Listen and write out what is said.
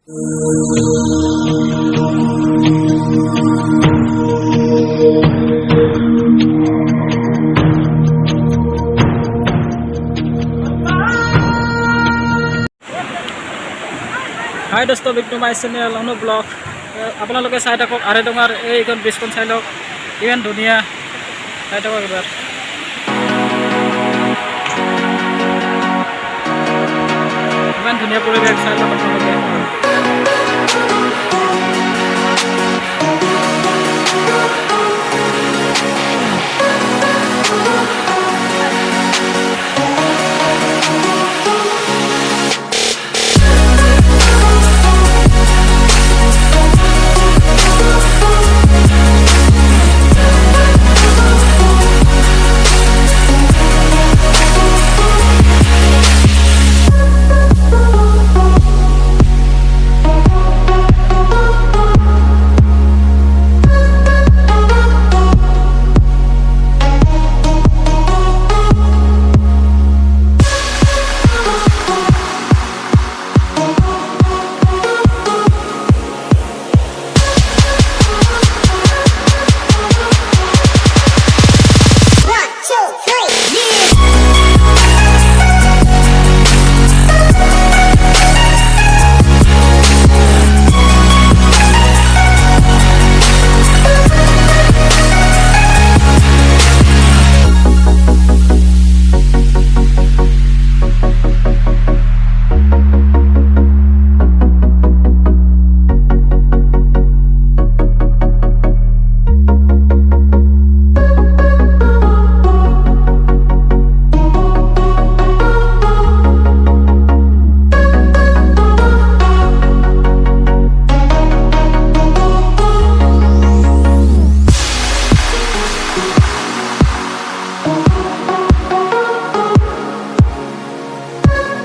High দোস্ত, back to my channel Anu blog. আপোনালোকে চাই থাকক আৰেডঙাৰ এইখন ব্ৰিজখন চাই লওক, ইমান ধুনীয়া। চাই থাকক এবাৰ। ইমান ধুনীয়া পৰিৱেশ চাই লওক আপোনালোকে।